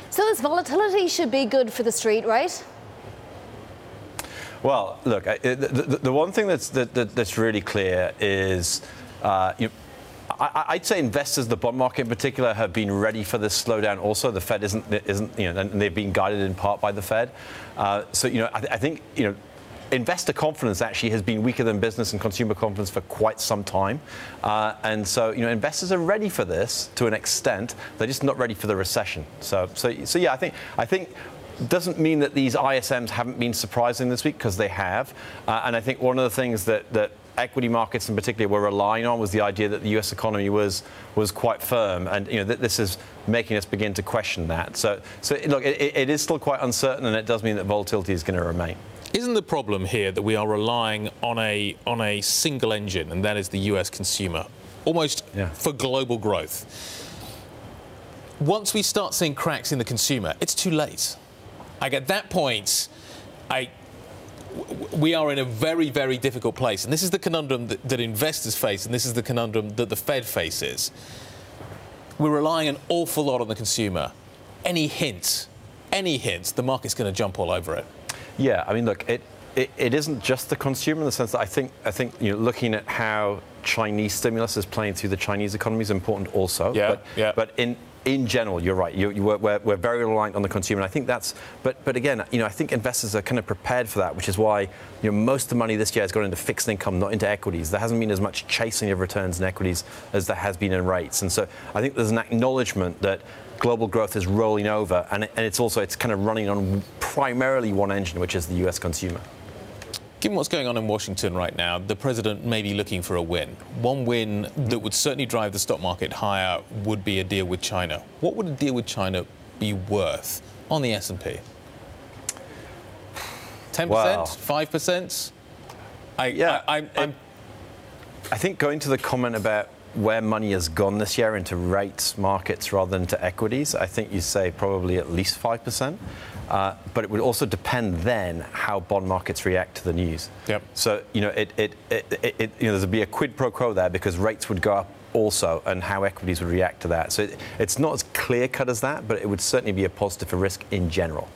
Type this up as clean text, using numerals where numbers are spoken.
So this volatility should be good for the street, right? Well, look, the one thing that's really clear is, I'd say investors, the bond market in particular, have been ready for this slowdown. Also, the Fed isn't, and they've been guided in part by the Fed. So, I think, investor confidence actually has been weaker than business and consumer confidence for quite some time. And so, investors are ready for this to an extent. They're just not ready for the recession. So yeah, I think doesn't mean that these ISMs haven't been surprising this week, because they have. And I think one of the things that equity markets in particular were relying on was the idea that the US economy was quite firm, and this is making us begin to question that. So look, it is still quite uncertain, and it does mean that volatility is going to remain. Isn't the problem here that we are relying on a single engine, and that is the US consumer, almost for global growth? Once we start seeing cracks in the consumer, it's too late. At that point, we are in a very, very difficult place. And this is the conundrum that investors face, and this is the conundrum that the Fed faces. We're relying an awful lot on the consumer. Any hint, the market's going to jump all over it. Yeah, I mean, look, it isn't just the consumer in the sense that I think looking at how Chinese stimulus is playing through the Chinese economy is important also. But in general, you're right. We're very reliant on the consumer, and I think that's. But again, I think investors are kind of prepared for that, which is why most of the money this year has gone into fixed income, not into equities. There hasn't been as much chasing of returns in equities as there has been in rates, and so I think there's an acknowledgement that global growth is rolling over, and it's kind of running on primarily one engine, which is the US consumer. Given what's going on in Washington right now, the president may be looking for a win. One win that would certainly drive the stock market higher would be a deal with China. What would a deal with China be worth on the S&P? 10%? Wow. 5%? I think going to the comment about where money has gone this year into rates, markets, rather than to equities, I think you say probably at least 5%. But it would also depend then how bond markets react to the news. Yep. So, there'd be a quid pro quo there, because rates would go up also, and how equities would react to that. So it's not as clear cut as that, but it would certainly be a positive for risk in general.